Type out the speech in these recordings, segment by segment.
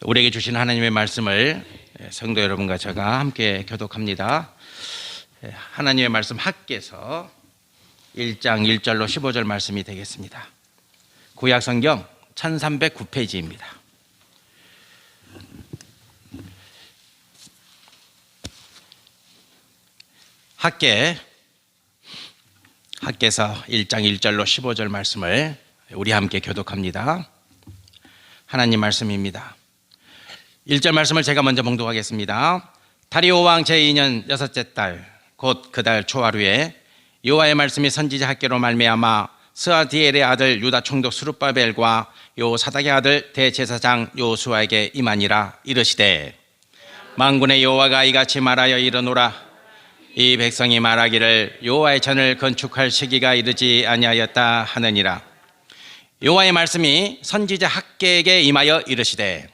우리에게 주신 하나님의 말씀을 성도 여러분과 제가 함께 교독합니다. 하나님의 말씀 학개서 1장 1절로 15절 말씀이 되겠습니다. 구약성경 1309페이지입니다. 학개서 1장 1절로 15절 말씀을 우리 함께 교독합니다. 하나님 말씀입니다. 1절 말씀을 제가 먼저 봉독하겠습니다. 다리오 왕 제2년 여섯째 달 곧 그 달 초하루에 여호와의 말씀이 선지자 학개로 말미암아 스알디엘의 아들 유다 총독 스룹바벨과 요사닥의 아들 대제사장 요수아에게 임하니라. 이르시되 만군의 여호와가 이같이 말하여 이르노라. 이 백성이 말하기를 여호와의 전을 건축할 시기가 이르지 아니하였다 하느니라. 여호와의 말씀이 선지자 학개에게 임하여 이르시되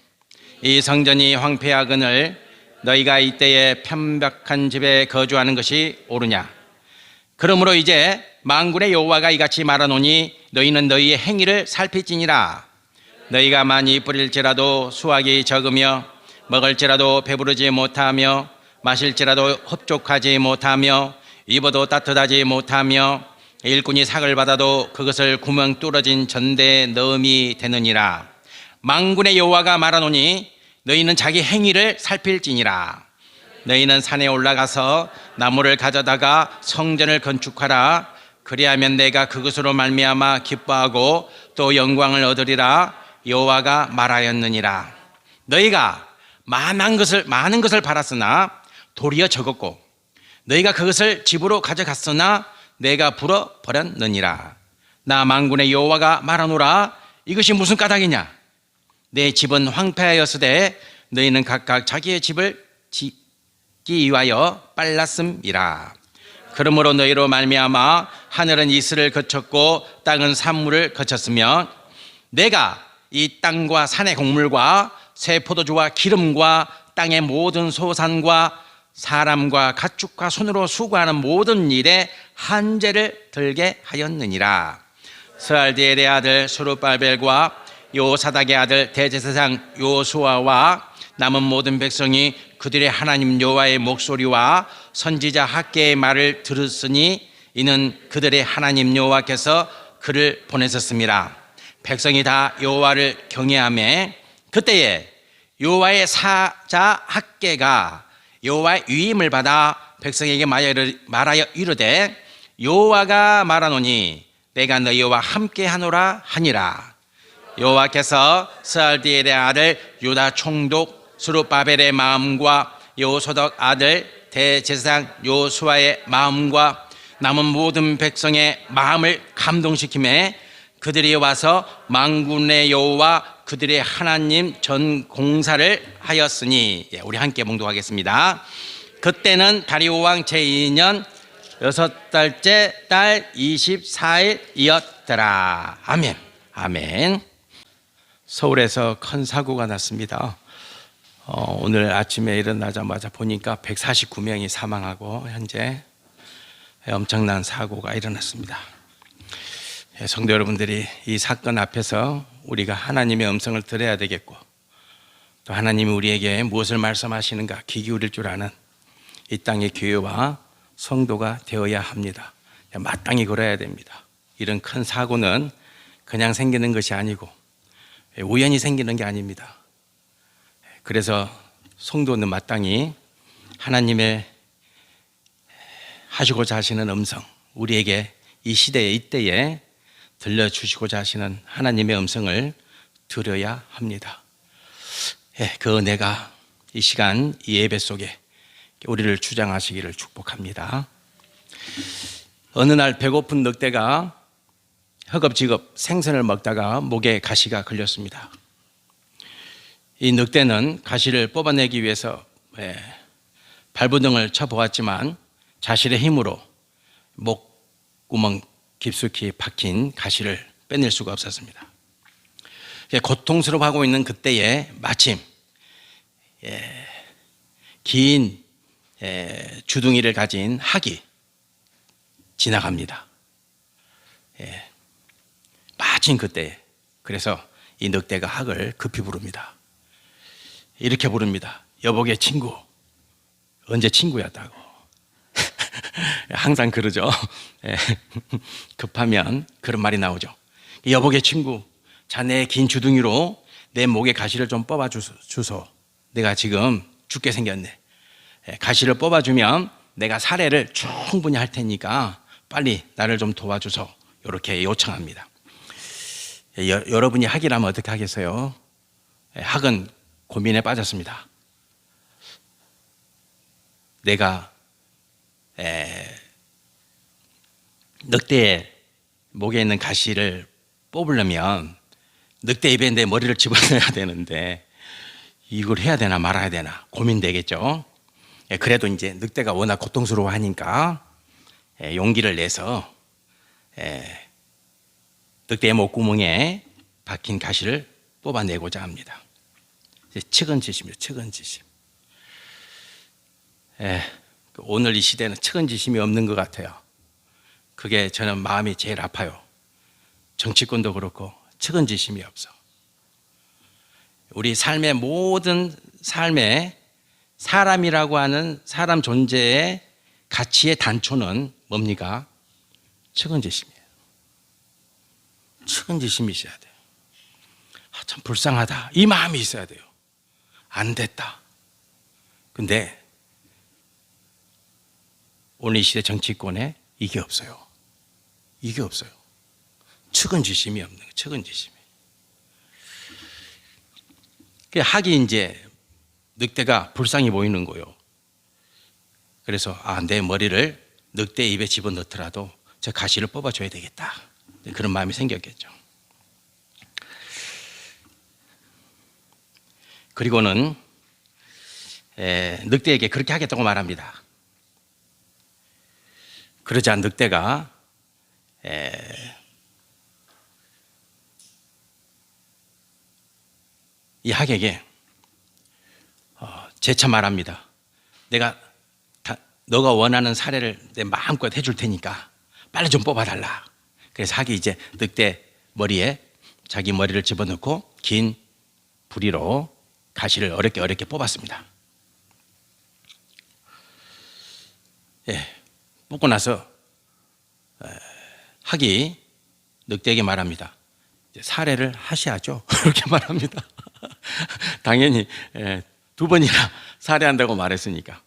이 성전이 황폐하거늘 너희가 이때에 편벽한 집에 거주하는 것이 옳으냐. 그러므로 이제 만군의 여호와가 이같이 말하노니 너희는 너희의 행위를 살필지니라. 너희가 많이 뿌릴지라도 수확이 적으며 먹을지라도 배부르지 못하며 마실지라도 흡족하지 못하며 입어도 따뜻하지 못하며 일꾼이 삭을 받아도 그것을 구멍 뚫어진 전대에 넣음이 되느니라. 만군의 여호와가 말하노니 너희는 자기 행위를 살필지니라. 너희는 산에 올라가서 나무를 가져다가 성전을 건축하라. 그리하면 내가 그것으로 말미암아 기뻐하고 또 영광을 얻으리라. 여호와가 말하였느니라. 너희가 많은 것을 팔았으나 도리어 적었고 너희가 그것을 집으로 가져갔으나 내가 불어버렸느니라. 나 만군의 여호와가 말하노라. 이것이 무슨 까닭이냐. 내 집은 황폐하였으되 너희는 각각 자기의 집을 짓기 위하여 빨랐음이라. 그러므로 너희로 말미암아 하늘은 이슬을 거쳤고 땅은 산물을 거쳤으며 내가 이 땅과 산의 곡물과 새 포도주와 기름과 땅의 모든 소산과 사람과 가축과 손으로 수고하는 모든 일에 한제를 들게 하였느니라. 스알디엘의 아들 스룹바벨과 요사닥의 아들 대제사장 요수아와 남은 모든 백성이 그들의 하나님 여호와의 목소리와 선지자 학개의 말을 들었으니 이는 그들의 하나님 여호와께서 그를 보내셨습니다. 백성이 다 여호와를 경외하며 그때에 여호와의 사자 학개가 여호와의 위임을 받아 백성에게 말하여 이르되 여호와가 말하노니 내가 너희와 함께하노라 하니라. 여호와께서 스알디엘의 아들 유다 총독 스룹바벨의 마음과 요소덕 아들 대제사장 요수아의 마음과 남은 모든 백성의 마음을 감동시키매 그들이 와서 만군의 여호와 그들의 하나님 전 공사를 하였으니. 우리 함께 봉독하겠습니다. 그때는 다리오 왕 제2년 여섯 달째 달 24일이었더라. 아멘. 아멘. 서울에서 큰 사고가 났습니다. 오늘 아침에 일어나자마자 보니까 149명이 사망하고 현재 엄청난 사고가 일어났습니다. 성도 여러분들이 이 사건 앞에서 우리가 하나님의 음성을 들어야 되겠고 또 하나님이 우리에게 무엇을 말씀하시는가 귀 기울일 줄 아는 이 땅의 교회와 성도가 되어야 합니다. 마땅히 걸어야 됩니다. 이런 큰 사고는 그냥 생기는 것이 아니고 우연히 생기는 게 아닙니다. 그래서 성도는 마땅히 하나님의 하시고자 하시는 음성, 우리에게 이 시대에 이때에 들려주시고자 하시는 하나님의 음성을 들어야 합니다. 그 은혜가 이 시간 이 예배 속에 우리를 주장하시기를 축복합니다. 어느 날 배고픈 늑대가 허겁지겁 생선을 먹다가 목에 가시가 걸렸습니다. 이 늑대는 가시를 뽑아내기 위해서 발버둥을 쳐보았지만 자신의 힘으로 목구멍 깊숙이 박힌 가시를 빼낼 수가 없었습니다. 고통스러워하고 있는 그때에 마침 긴 주둥이를 가진 학이 지나갑니다. 마침 그때 그래서 이 늑대가 학을 급히 부릅니다. 이렇게 부릅니다. 여복의 친구. 언제 친구였다고. 항상 그러죠. 급하면 그런 말이 나오죠. 여복의 친구, 자네의 긴 주둥이로 내 목에 가시를 좀 뽑아 주소. 내가 지금 죽게 생겼네. 가시를 뽑아주면 내가 살해를 충분히 할 테니까 빨리 나를 좀 도와주소. 이렇게 요청합니다. 여러분이 학이라면 어떻게 하겠어요? 학은 고민에 빠졌습니다. 내가 늑대의 목에 있는 가시를 뽑으려면 늑대 입에 내 머리를 집어넣어야 되는데 이걸 해야 되나 말아야 되나 고민되겠죠. 그래도 이제 늑대가 워낙 고통스러워하니까 용기를 내서 늑대의 목구멍에 박힌 가시를 뽑아내고자 합니다. 측은지심이에요. 측은지심. 오늘 이 시대는 측은지심이 없는 것 같아요. 그게 저는 마음이 제일 아파요. 정치권도 그렇고 측은지심이 없어. 우리 삶의 모든 삶에 사람이라고 하는 사람 존재의 가치의 단초는 뭡니까? 측은지심이에요. 측은지심이 있어야 돼요. 참 불쌍하다. 이 마음이 있어야 돼요. 안 됐다. 근데 오늘 이 시대 정치권에 이게 없어요. 이게 없어요. 측은지심이 없는 거예요. 측은지심이. 학이 이제 늑대가 불쌍히 보이는 거예요. 그래서 내 머리를 늑대 입에 집어넣더라도 저 가시를 뽑아줘야 되겠다. 그런 마음이 생겼겠죠. 그리고는 늑대에게 그렇게 하겠다고 말합니다. 그러자 늑대가 이 학에게 재차 말합니다. 내가 너가 원하는 사례를 내 마음껏 해줄 테니까 빨리 좀 뽑아달라. 그래서 학이 이제 늑대 머리에 자기 머리를 집어넣고 긴 부리로 가시를 어렵게 뽑았습니다. 뽑고 나서 학이 늑대에게 말합니다. 살해를 하셔야죠. 그렇게 말합니다. 당연히 두 번이나 살해한다고 말했으니까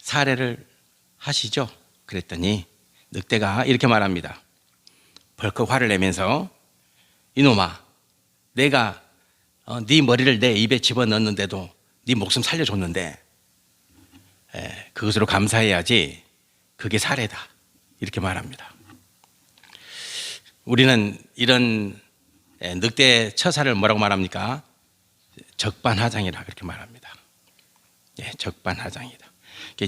살해를 하시죠. 그랬더니 늑대가 이렇게 말합니다. 벌컥 화를 내면서 이놈아, 내가 네 머리를 내 입에 집어넣었는데도 네 목숨 살려줬는데 그것으로 감사해야지. 그게 살해다. 이렇게 말합니다. 우리는 이런 늑대의 처사를 뭐라고 말합니까? 적반하장이라 그렇게 말합니다. 적반하장이다.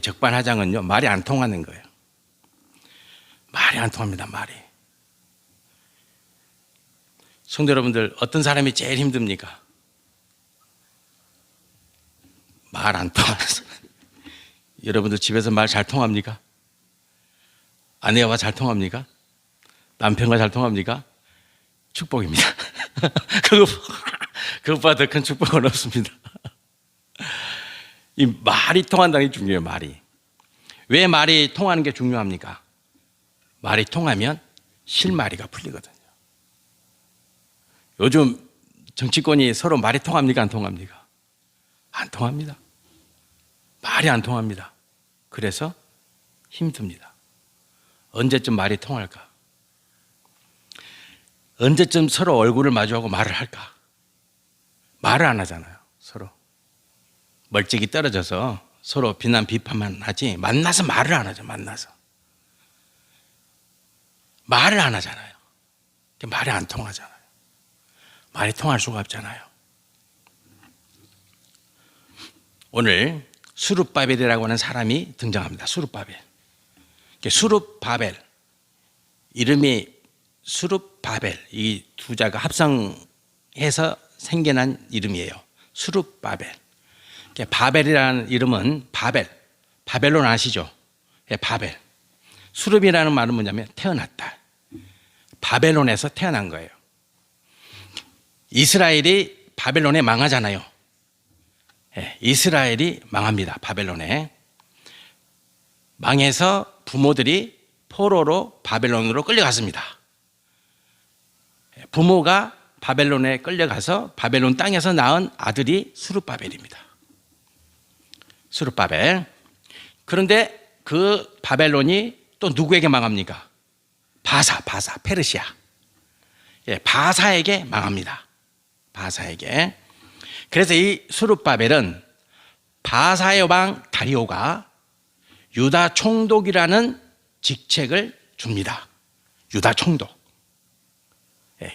적반하장은요, 말이 안 통하는 거예요. 말이 안 통합니다. 말이. 성도 여러분들, 어떤 사람이 제일 힘듭니까? 말 안 통하는 사람. 여러분들 집에서 말 잘 통합니까? 아내와 잘 통합니까? 남편과 잘 통합니까? 축복입니다. 그것보다 더 큰 축복은 없습니다. 이 말이 통한다는 게 중요해요. 말이. 왜 말이 통하는 게 중요합니까? 말이 통하면 실마리가 풀리거든요. 요즘 정치권이 서로 말이 통합니까? 안 통합니까? 안 통합니다. 말이 안 통합니다. 그래서 힘듭니다. 언제쯤 말이 통할까? 언제쯤 서로 얼굴을 마주하고 말을 할까? 말을 안 하잖아요. 서로 멀찍이 떨어져서 서로 비난 비판만 하지 만나서 말을 안 하죠. 만나서 말을 안 하잖아요. 말이 안 통하잖아요. 말이 통할 수가 없잖아요. 오늘 수룹바벨이라고 하는 사람이 등장합니다. 수룹바벨. 수룹바벨, 이름이 수룹바벨, 이 두 자가 합성해서 생겨난 이름이에요. 수룹바벨. 바벨이라는 이름은 바벨론 아시죠? 바벨. 수룹이라는 말은 뭐냐면 태어났다. 바벨론에서 태어난 거예요. 이스라엘이 바벨론에 망하잖아요. 이스라엘이 망합니다. 바벨론에. 망해서 부모들이 포로로 바벨론으로 끌려갔습니다. 부모가 바벨론에 끌려가서 바벨론 땅에서 낳은 아들이 스룹바벨입니다. 스룹바벨. 그런데 그 바벨론이 또 누구에게 망합니까? 바사, 페르시아. 바사에게 망합니다. 바사에게. 그래서 이 스룹바벨은 바사의 왕 다리오가 유다 총독이라는 직책을 줍니다. 유다 총독.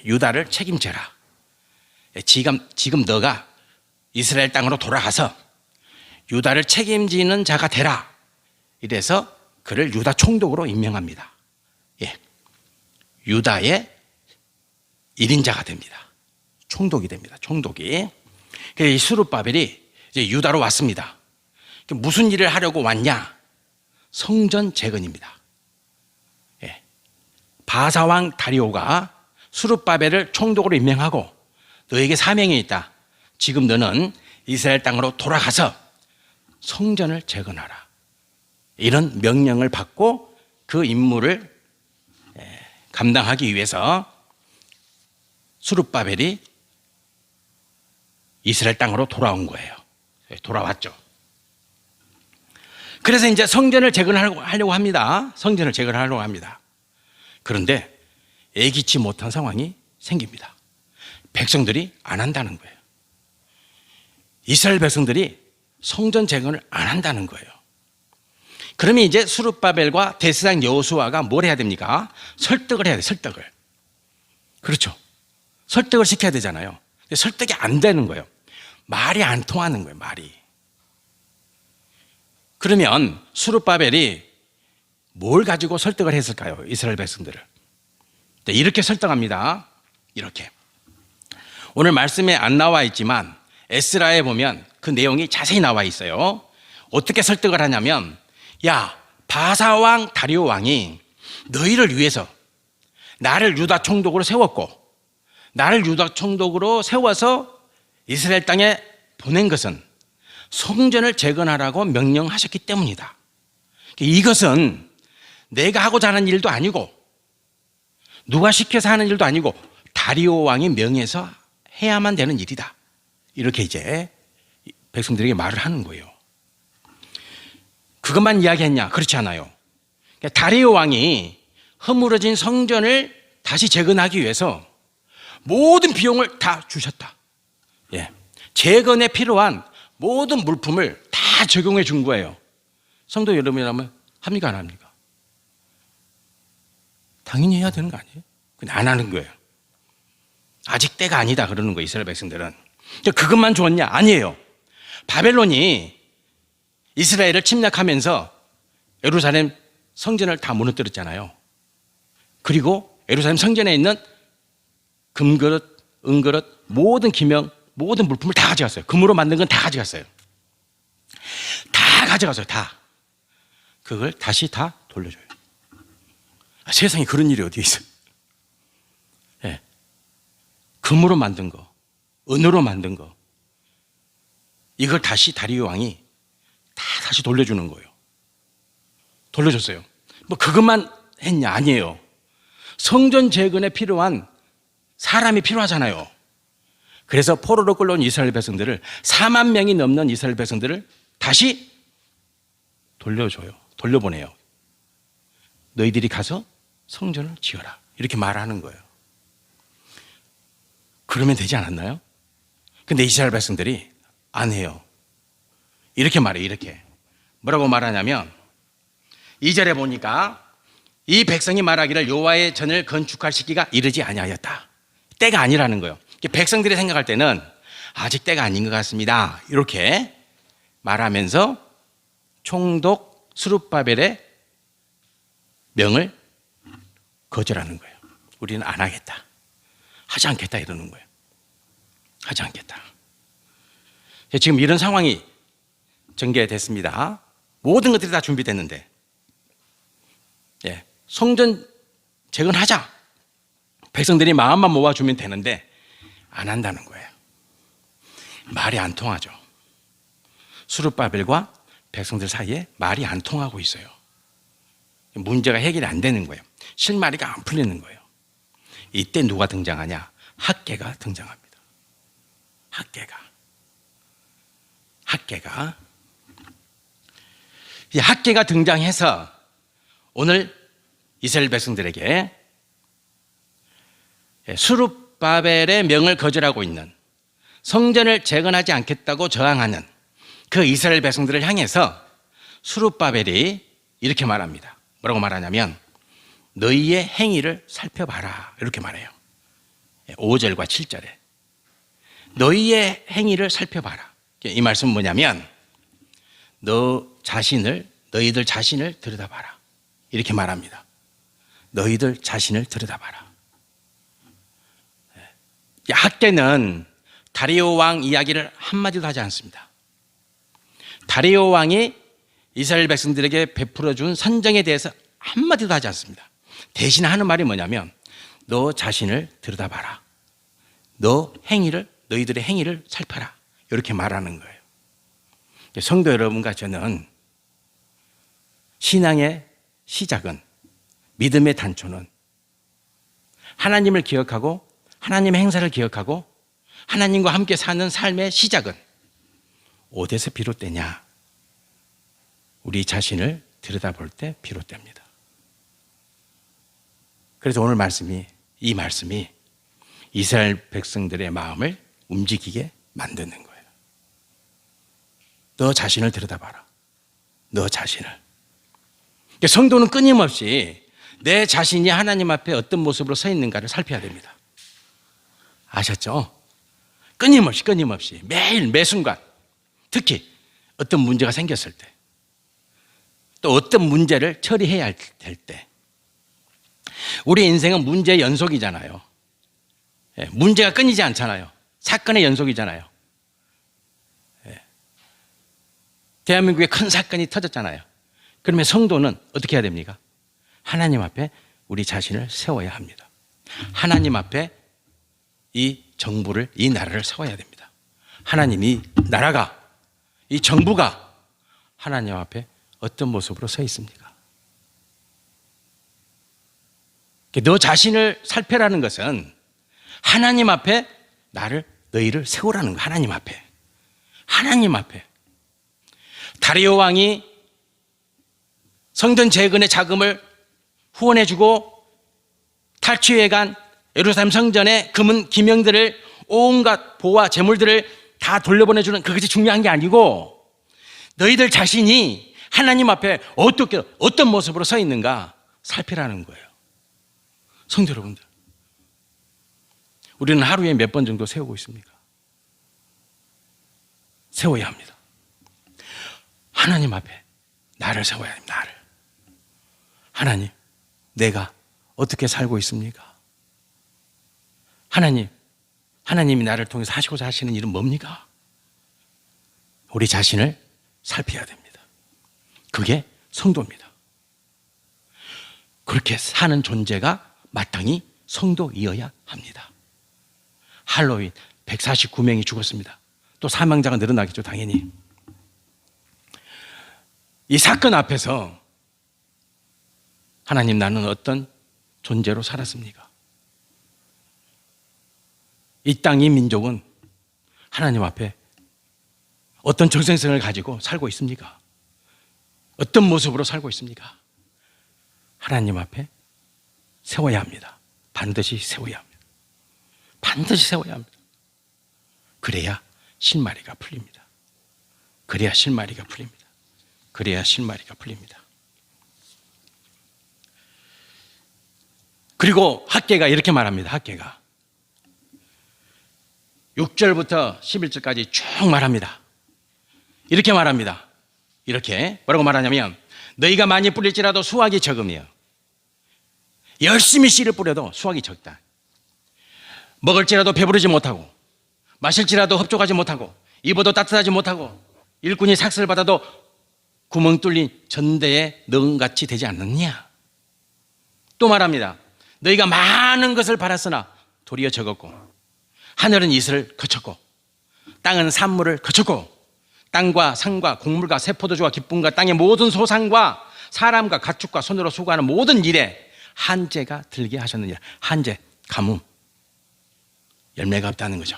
유다를 책임져라. 지금 너가 이스라엘 땅으로 돌아가서 유다를 책임지는 자가 되라. 이래서 그를 유다 총독으로 임명합니다. 유다의 1인자가 됩니다. 총독이 됩니다. 총독이. 그래서 이 스룹바벨이 이제 유다로 왔습니다. 무슨 일을 하려고 왔냐? 성전 재건입니다. 바사왕 다리오가 스룹바벨을 총독으로 임명하고 너에게 사명이 있다. 지금 너는 이스라엘 땅으로 돌아가서 성전을 재건하라. 이런 명령을 받고 그 임무를 감당하기 위해서 스룹바벨이 이스라엘 땅으로 돌아온 거예요. 돌아왔죠. 그래서 이제 성전을 재건하려고 합니다. 성전을 재건하려고 합니다. 그런데 예기치 못한 상황이 생깁니다. 백성들이 안 한다는 거예요. 이스라엘 백성들이 성전 재건을 안 한다는 거예요. 그러면 이제 스룹바벨과 대제사장 여호수아가 뭘 해야 됩니까? 설득을 해야 돼요. 설득을. 그렇죠. 설득을 시켜야 되잖아요. 근데 설득이 안 되는 거예요. 말이 안 통하는 거예요. 말이. 그러면 스룹바벨이 뭘 가지고 설득을 했을까요? 이스라엘 백성들을. 이렇게 설득합니다. 이렇게. 오늘 말씀에 안 나와 있지만 에스라에 보면 그 내용이 자세히 나와 있어요. 어떻게 설득을 하냐면, 야, 바사왕 다리오 왕이 너희를 위해서 나를 유다 총독으로 세웠고, 나를 유다 총독으로 세워서 이스라엘 땅에 보낸 것은 성전을 재건하라고 명령하셨기 때문이다. 이것은 내가 하고자 하는 일도 아니고 누가 시켜서 하는 일도 아니고 다리오 왕이 명해서 해야만 되는 일이다. 이렇게 이제 백성들에게 말을 하는 거예요. 그것만 이야기했냐? 그렇지 않아요. 다리오 왕이 허물어진 성전을 다시 재건하기 위해서 모든 비용을 다 주셨다. 재건에 필요한 모든 물품을 다 적용해 준 거예요. 성도 여러분이라면 합니까? 안 합니까? 당연히 해야 되는 거 아니에요? 근데 안 하는 거예요. 아직 때가 아니다 그러는 거예요. 이스라엘 백성들은. 그것만 좋았냐? 아니에요. 바벨론이 이스라엘을 침략하면서 예루살렘 성전을 다 무너뜨렸잖아요. 그리고 예루살렘 성전에 있는 금그릇, 은그릇, 모든 기명, 모든 물품을 다 가져갔어요. 금으로 만든 건 다 가져갔어요. 다 가져갔어요. 다. 그걸 다시 다 돌려줘요. 세상에 그런 일이 어디 있어요? 금으로 만든 거, 은으로 만든 거, 이걸 다시 다리오 왕이 다 다시 돌려주는 거예요. 돌려줬어요. 뭐 그것만 했냐? 아니에요. 성전 재건에 필요한 사람이 필요하잖아요. 그래서 포로로 끌려온 이스라엘 백성들을 4만 명이 넘는 이스라엘 백성들을 다시 돌려줘요. 돌려보내요. 너희들이 가서 성전을 지어라. 이렇게 말하는 거예요. 그러면 되지 않았나요? 근데 이스라엘 백성들이 안 해요. 이렇게 말해요. 이렇게. 뭐라고 말하냐면 2절에 보니까 이 백성이 말하기를 여호와의 전을 건축할 시기가 이르지 아니하였다. 때가 아니라는 거예요. 백성들이 생각할 때는 아직 때가 아닌 것 같습니다. 이렇게 말하면서 총독 스룹바벨의 명을 거절하는 거예요. 우리는 안 하겠다. 하지 않겠다 이러는 거예요. 하지 않겠다. 지금 이런 상황이 전개됐습니다. 모든 것들이 다 준비됐는데 성전 재건하자. 백성들이 마음만 모아주면 되는데 안 한다는 거예요. 말이 안 통하죠. 스룹바벨과 백성들 사이에 말이 안 통하고 있어요. 문제가 해결이 안 되는 거예요. 실마리가 안 풀리는 거예요. 이때 누가 등장하냐? 학개가 등장합니다. 학개가 이 학개가 등장해서 오늘 이스라엘 백성들에게 스룹바벨의 명을 거절하고 있는, 성전을 재건하지 않겠다고 저항하는 그 이스라엘 백성들을 향해서 스룹바벨이 이렇게 말합니다. 뭐라고 말하냐면 너희의 행위를 살펴봐라, 이렇게 말해요. 5절과 7절에 너희의 행위를 살펴봐라. 이 말씀은 뭐냐면 너희들 자신을 들여다봐라, 이렇게 말합니다. 너희들 자신을 들여다봐라. 학개는 다리오 왕 이야기를 한마디도 하지 않습니다. 다리오 왕이 이스라엘 백성들에게 베풀어준 선정에 대해서 한마디도 하지 않습니다. 대신 하는 말이 뭐냐면 너 자신을 들여다봐라. 너희들의 행위를 살펴라, 이렇게 말하는 거예요. 성도 여러분과 저는 신앙의 시작은, 믿음의 단초는 하나님을 기억하고 하나님의 행사를 기억하고 하나님과 함께 사는 삶의 시작은 어디서 비롯되냐? 우리 자신을 들여다볼 때 비롯됩니다. 그래서 오늘 이 말씀이 이스라엘 백성들의 마음을 움직이게 만드는 거예요. 너 자신을 들여다봐라. 너 자신을. 성도는 끊임없이 내 자신이 하나님 앞에 어떤 모습으로 서 있는가를 살펴야 됩니다. 아셨죠? 끊임없이 매일 매순간, 특히 어떤 문제가 생겼을 때, 또 어떤 문제를 처리해야 될 때, 우리 인생은 문제의 연속이잖아요. 문제가 끊이지 않잖아요. 사건의 연속이잖아요. 대한민국에 큰 사건이 터졌잖아요. 그러면 성도는 어떻게 해야 됩니까? 하나님 앞에 우리 자신을 세워야 합니다. 하나님 앞에 이 정부를, 이 나라를 세워야 됩니다. 하나님, 이 나라가, 이 정부가 하나님 앞에 어떤 모습으로 서 있습니까? 너 자신을 살펴라는 것은 하나님 앞에 너희를 세우라는 거야. 하나님 앞에. 다리오 왕이 성전 재건의 자금을 후원해주고 탈취해간 예루살렘 성전의 금은 기명들을, 온갖 보화 재물들을 다 돌려보내주는 그것이 중요한 게 아니고 너희들 자신이 하나님 앞에 어떤 모습으로 서 있는가 살피라는 거예요. 성도 여러분들, 우리는 하루에 몇 번 정도 세우고 있습니까? 세워야 합니다. 하나님 앞에 나를 세워야 합니다. 나를. 하나님, 내가 어떻게 살고 있습니까? 하나님이 나를 통해서 하시고자 하시는 일은 뭡니까? 우리 자신을 살펴야 됩니다. 그게 성도입니다. 그렇게 사는 존재가 마땅히 성도이어야 합니다. 할로윈 149명이 죽었습니다. 또 사망자가 늘어나겠죠, 당연히. 이 사건 앞에서 하나님, 나는 어떤 존재로 살았습니까? 이 땅, 이 민족은 하나님 앞에 어떤 정체성을 가지고 살고 있습니까? 어떤 모습으로 살고 있습니까? 하나님 앞에 세워야 합니다. 반드시 세워야 합니다. 반드시 세워야 합니다. 그래야 실마리가 풀립니다. 그래야 실마리가 풀립니다. 그래야 실마리가 풀립니다. 그리고 학개가 이렇게 말합니다. 학개가 6절부터 11절까지 쭉 말합니다. 이렇게 말합니다. 이렇게 뭐라고 말하냐면 너희가 많이 뿌릴지라도 수확이 적음이요. 열심히 씨를 뿌려도 수확이 적다. 먹을지라도 배부르지 못하고, 마실지라도 흡족하지 못하고, 입어도 따뜻하지 못하고, 일꾼이 삭슬 받아도 구멍 뚫린 전대에 능같이 되지 않느냐. 또 말합니다. 너희가 많은 것을 바랐으나 도리어 적었고, 하늘은 이슬을 거쳤고, 땅은 산물을 거쳤고, 땅과 산과 곡물과 새 포도주와 기쁨과 땅의 모든 소산과 사람과 가축과 손으로 수고하는 모든 일에 한재가 들게 하셨느니라. 한재, 가뭄, 열매가 없다는 거죠.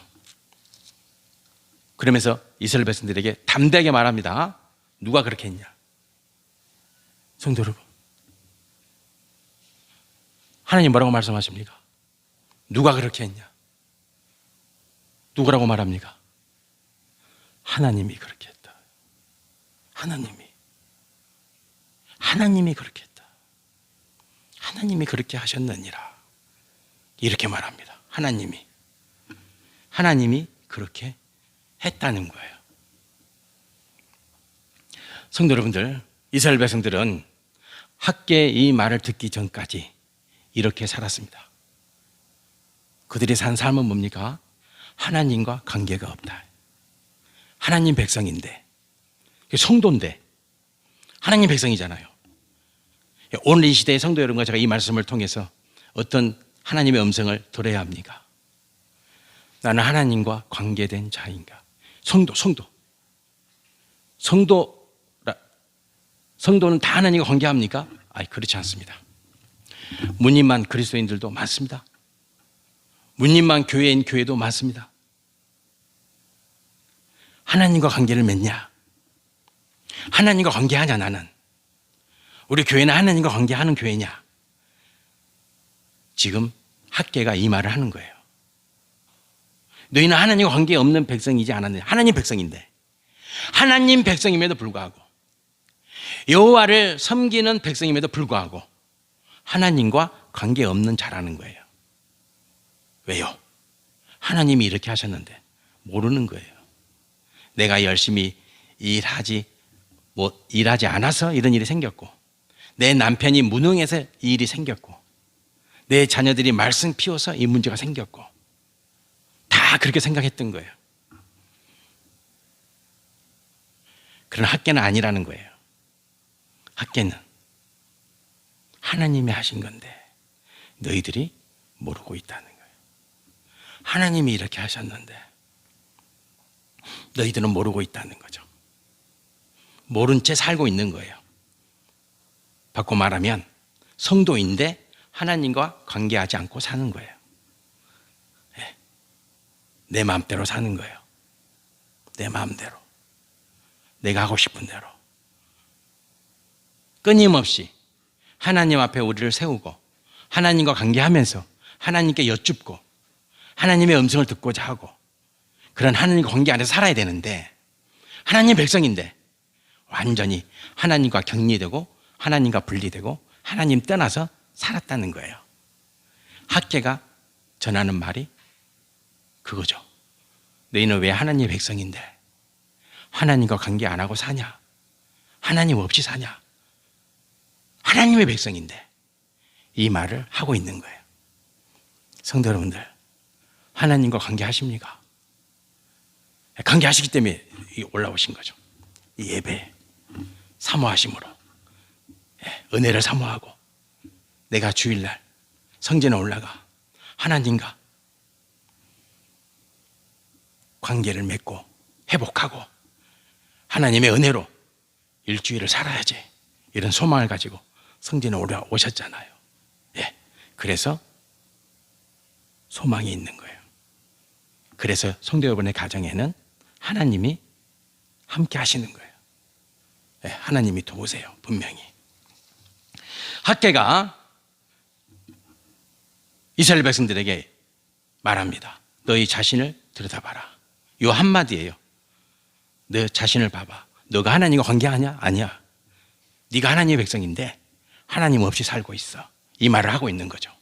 그러면서 이스라엘 백성들에게 담대하게 말합니다. 누가 그렇게 했냐? 성도 여러분, 하나님 뭐라고 말씀하십니까? 누가 그렇게 했냐? 누구라고 말합니까? 하나님이 그렇게 했다. 하나님이 그렇게 했다. 하나님이 그렇게 하셨느니라. 이렇게 말합니다. 하나님이 그렇게 했다는 거예요. 성도 여러분들, 이스라엘 백성들은 학개의 이 말을 듣기 전까지 이렇게 살았습니다. 그들이 산 삶은 뭡니까? 하나님과 관계가 없다. 하나님 백성인데, 성도인데, 하나님 백성이잖아요. 오늘 이 시대의 성도 여러분과 제가 이 말씀을 통해서 어떤 하나님의 음성을 들어야 합니까? 나는 하나님과 관계된 자인가? 성도는 다 하나님과 관계합니까? 그렇지 않습니다. 문님만 그리스도인들도 많습니다. 문님만 교회인 교회도 많습니다. 하나님과 관계를 맺냐? 하나님과 관계하냐 나는? 우리 교회는 하나님과 관계하는 교회냐? 지금 학개가 이 말을 하는 거예요. 너희는 하나님과 관계 없는 백성이지 않았느냐? 하나님 백성인데, 하나님 백성임에도 불구하고, 여호와를 섬기는 백성임에도 불구하고 하나님과 관계 없는 자라는 거예요. 왜요? 하나님이 이렇게 하셨는데 모르는 거예요. 내가 열심히 일하지 않아서 이런 일이 생겼고, 내 남편이 무능해서 이 일이 생겼고, 내 자녀들이 말썽 피워서 이 문제가 생겼고, 다 그렇게 생각했던 거예요. 그런 학개는 아니라는 거예요. 학개는 하나님이 하신 건데 너희들이 모르고 있다는 거예요. 하나님이 이렇게 하셨는데 너희들은 모르고 있다는 거죠. 모른 채 살고 있는 거예요. 바꿔 말하면 성도인데 하나님과 관계하지 않고 사는 거예요. 내 마음대로 사는 거예요. 내 마음대로, 내가 하고 싶은 대로, 끊임없이 하나님 앞에 우리를 세우고 하나님과 관계하면서 하나님께 여쭙고 하나님의 음성을 듣고자 하고, 그런 하나님과 관계 안에서 살아야 되는데, 하나님 백성인데 완전히 하나님과 격리되고 하나님과 분리되고 하나님 떠나서 살았다는 거예요. 학개가 전하는 말이 그거죠. 너희는 왜 하나님의 백성인데 하나님과 관계 안 하고 사냐? 하나님 없이 사냐? 하나님의 백성인데 이 말을 하고 있는 거예요. 성도 여러분들, 하나님과 관계하십니까? 관계하시기 때문에 올라오신 거죠. 이 예배 사모하심으로, 은혜를 사모하고 내가 주일날 성전에 올라가 하나님과 관계를 맺고 회복하고 하나님의 은혜로 일주일을 살아야지, 이런 소망을 가지고 성전에 오셨잖아요. 그래서 소망이 있는 거예요. 그래서 성도 여러분의 가정에는 하나님이 함께 하시는 거예요. 하나님이 도우세요. 분명히. 학개가 이스라엘 백성들에게 말합니다. 너희 자신을 들여다봐라. 이 한마디예요. 너 자신을 봐봐. 너가 하나님과 관계하냐? 아니야. 네가 하나님의 백성인데 하나님 없이 살고 있어. 이 말을 하고 있는 거죠.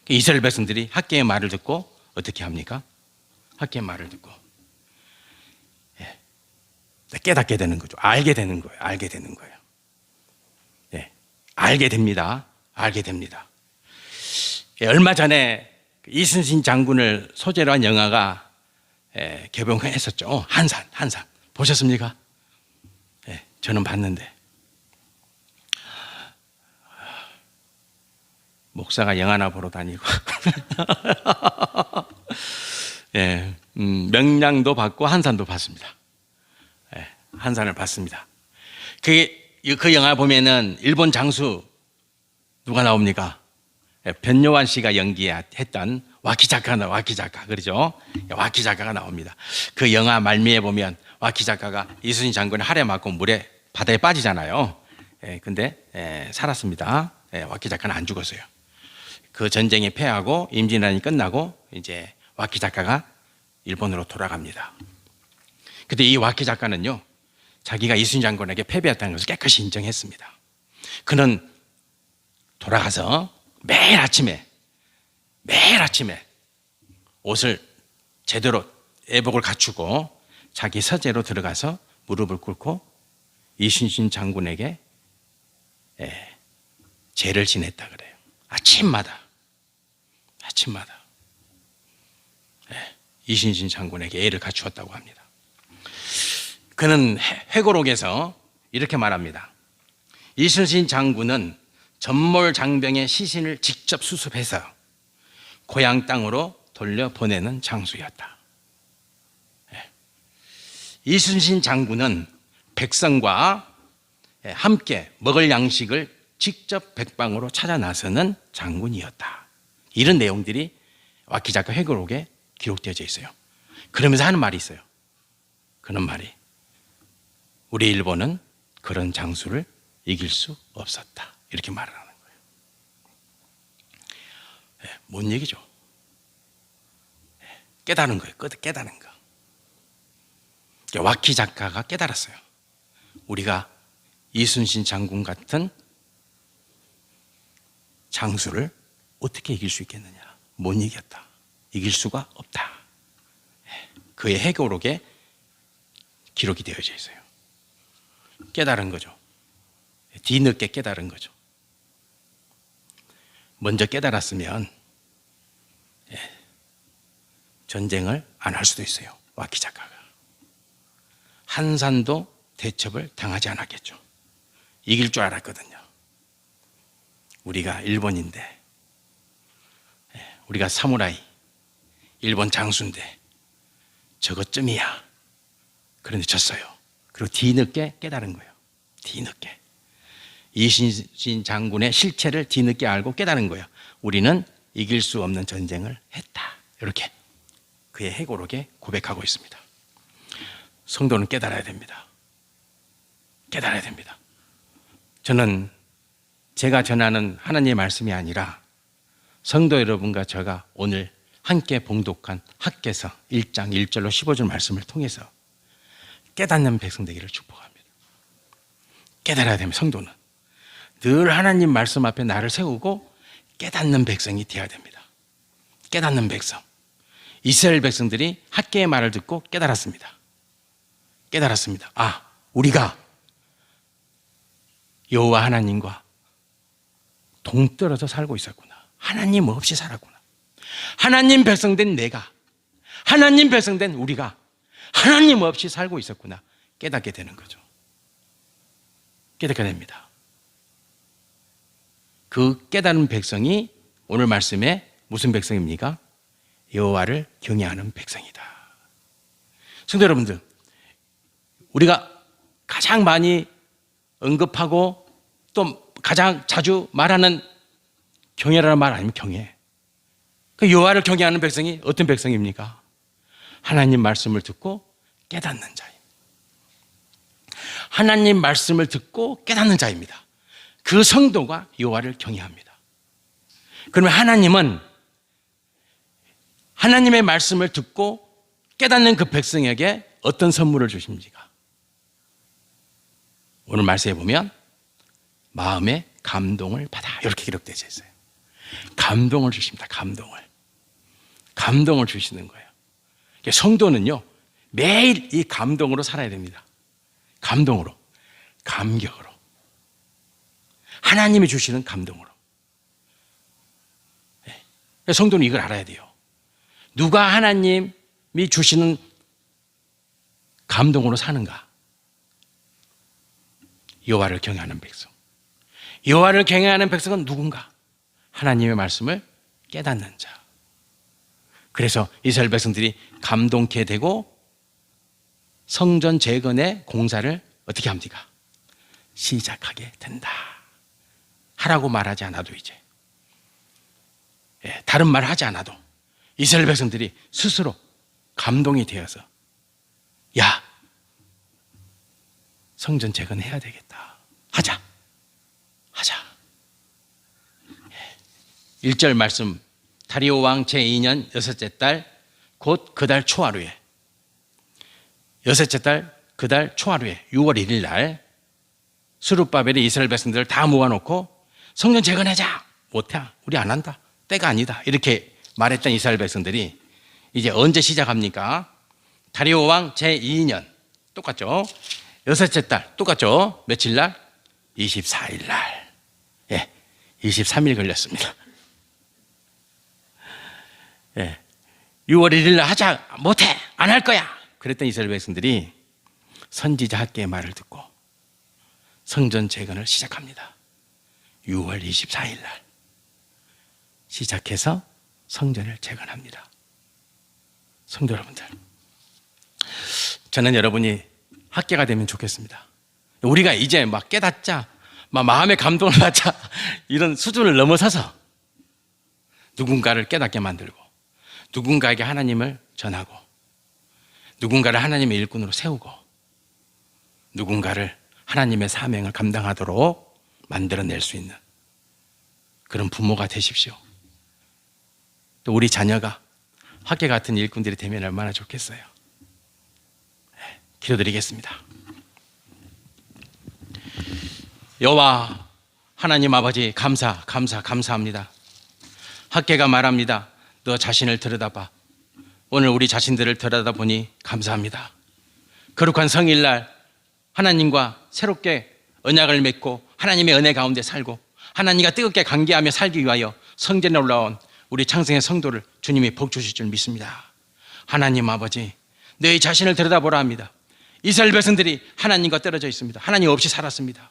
이스라엘 백성들이 학개의 말을 듣고 어떻게 합니까? 학개의 말을 듣고 깨닫게 되는 거죠. 알게 되는 거예요. 알게 되는 거예요. 알게 됩니다. 알게 됩니다. 얼마 전에 이순신 장군을 소재로 한 영화가 개봉했었죠. 한산 보셨습니까? 저는 봤는데, 목사가 영화나 보러 다니고 명량도 봤고 한산도 봤습니다. 한 산을 봤습니다. 그 영화 보면은 일본 장수 누가 나옵니까? 변요한 씨가 연기했던 와키자카 그러죠? 와키자카가 나옵니다. 그 영화 말미에 보면 와키자카가 이순신 장군의 할에 맞고 바다에 빠지잖아요. 근데 살았습니다. 와키자카는 안 죽었어요. 그 전쟁에 패하고 임진왜란이 끝나고 이제 와키자카가 일본으로 돌아갑니다. 근데 이 와키자카는요, 자기가 이순신 장군에게 패배했다는 것을 깨끗이 인정했습니다. 그는 돌아가서 매일 아침에 옷을 제대로 애복을 갖추고 자기 서재로 들어가서 무릎을 꿇고 이순신 장군에게 제를 지냈다 그래요. 아침마다 이순신 장군에게 애를 갖추었다고 합니다. 그는 회고록에서 이렇게 말합니다. 이순신 장군은 전몰장병의 시신을 직접 수습해서 고향 땅으로 돌려보내는 장수였다. 이순신 장군은 백성과 함께 먹을 양식을 직접 백방으로 찾아 나서는 장군이었다. 이런 내용들이 와키자카 회고록에 기록되어져 있어요. 그러면서 하는 말이 있어요. 그런 말이, 우리 일본은 그런 장수를 이길 수 없었다. 이렇게 말을 하는 거예요. 뭔 얘기죠? 깨달은 거예요. 깨달은 거. 와키자카가 깨달았어요. 우리가 이순신 장군 같은 장수를 어떻게 이길 수 있겠느냐? 못 이겼다. 이길 수가 없다. 그의 회고록에 기록이 되어져 있어요. 깨달은 거죠. 뒤늦게 깨달은 거죠. 먼저 깨달았으면 전쟁을 안 할 수도 있어요. 와키자카가. 한산도 대첩을 당하지 않았겠죠. 이길 줄 알았거든요. 우리가 일본인데, 우리가 사무라이, 일본 장수인데 저것쯤이야. 그런데 졌어요. 그리고 뒤늦게 깨달은 거예요. 뒤늦게. 이순신 장군의 실체를 뒤늦게 알고 깨달은 거예요. 우리는 이길 수 없는 전쟁을 했다. 이렇게 그의 회고록에 고백하고 있습니다. 성도는 깨달아야 됩니다. 깨달아야 됩니다. 저는 제가 전하는 하나님의 말씀이 아니라 성도 여러분과 제가 오늘 함께 봉독한 학개서 1장 1절로 15절 말씀을 통해서 깨닫는 백성 되기를 축복합니다. 깨달아야 됩니다. 성도는 늘 하나님 말씀 앞에 나를 세우고 깨닫는 백성이 되어야 됩니다. 깨닫는 백성. 이스라엘 백성들이 학개의 말을 듣고 깨달았습니다. 깨달았습니다. 아, 우리가 여호와 하나님과 동떨어져 살고 있었구나. 하나님 없이 살았구나. 하나님 백성된 내가, 하나님 백성된 우리가 하나님 없이 살고 있었구나. 깨닫게 되는 거죠. 깨닫게 됩니다. 그 깨달은 백성이 오늘 말씀에 무슨 백성입니까? 여호와를 경외하는 백성이다. 성도 여러분들, 우리가 가장 많이 언급하고 또 가장 자주 말하는 경외라는 말 아니면 경외. 그 여호와를 경외하는 백성이 어떤 백성입니까? 하나님 말씀을 듣고 깨닫는 자입니다. 하나님 말씀을 듣고 깨닫는 자입니다. 그 성도가 여호와를 경외합니다. 그러면 하나님은 하나님의 말씀을 듣고 깨닫는 그 백성에게 어떤 선물을 주십니까? 오늘 말씀에 보면 마음의 감동을 받아 이렇게 기록되어 있어요. 감동을 주십니다. 감동을 주시는 거예요. 성도는요 매일 이 감동으로 살아야 됩니다. 감동으로, 감격으로, 하나님이 주시는 감동으로. 성도는 이걸 알아야 돼요. 누가 하나님이 주시는 감동으로 사는가? 여호와를 경외하는 백성. 여호와를 경외하는 백성은 누군가? 하나님의 말씀을 깨닫는 자. 그래서 이스라엘 백성들이 감동케 되고 성전 재건의 공사를 어떻게 합니까? 시작하게 된다. 하라고 말하지 않아도 이제 다른 말 하지 않아도 이스라엘 백성들이 스스로 감동이 되어서 야, 성전 재건해야 되겠다. 하자. 1절 말씀, 다리오 왕 제2년 여섯째 달 곧 그 달 초하루에, 여섯째 달 그 달 초하루에 6월 1일 날 스룹바벨이 이스라엘 백성들을 다 모아놓고 성전 재건하자. 못해, 우리 안 한다, 때가 아니다, 이렇게 말했던 이스라엘 백성들이 이제 언제 시작합니까? 다리오 왕 제2년, 똑같죠? 여섯째 달, 똑같죠? 며칠 날? 24일 날. 23일 걸렸습니다. 6월 1일 날 하자. 못해, 안 할 거야. 그랬던 이스라엘 백성들이 선지자 학개의 말을 듣고 성전 재건을 시작합니다. 6월 24일 날 시작해서 성전을 재건합니다. 성도 여러분들, 저는 여러분이 학개가 되면 좋겠습니다. 우리가 이제 막 깨닫자, 막 마음의 감동을 받자, 이런 수준을 넘어서서 누군가를 깨닫게 만들고 누군가에게 하나님을 전하고 누군가를 하나님의 일꾼으로 세우고 누군가를 하나님의 사명을 감당하도록 만들어낼 수 있는 그런 부모가 되십시오. 또 우리 자녀가 학개 같은 일꾼들이 되면 얼마나 좋겠어요. 기도드리겠습니다. 여호와 하나님 아버지, 감사합니다. 학개가 말합니다. 너 자신을 들여다봐. 오늘 우리 자신들을 들여다보니 감사합니다. 거룩한 성일날 하나님과 새롭게 언약을 맺고 하나님의 은혜 가운데 살고 하나님과 뜨겁게 관계하며 살기 위하여 성전에 올라온 우리 창생의 성도를 주님이 복 주실 줄 믿습니다. 하나님 아버지, 너희 자신을 들여다보라 합니다. 이스라엘 백성들이 하나님과 떨어져 있습니다. 하나님 없이 살았습니다.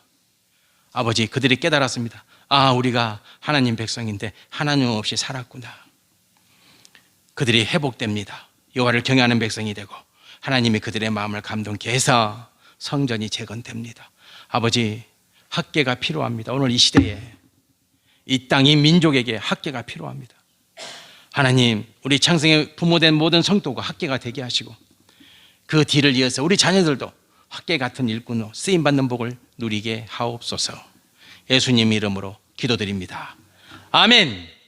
아버지, 그들이 깨달았습니다. 아, 우리가 하나님 백성인데 하나님 없이 살았구나. 그들이 회복됩니다. 여호와를 경외하는 백성이 되고 하나님이 그들의 마음을 감동케 해서 성전이 재건됩니다. 아버지, 학개가 필요합니다. 오늘 이 시대에 이 땅, 이 민족에게 학개가 필요합니다. 하나님, 우리 창생의 부모된 모든 성도가 학개가 되게 하시고 그 뒤를 이어서 우리 자녀들도 학개 같은 일꾼으로 쓰임받는 복을 누리게 하옵소서. 예수님 이름으로 기도드립니다. 아멘.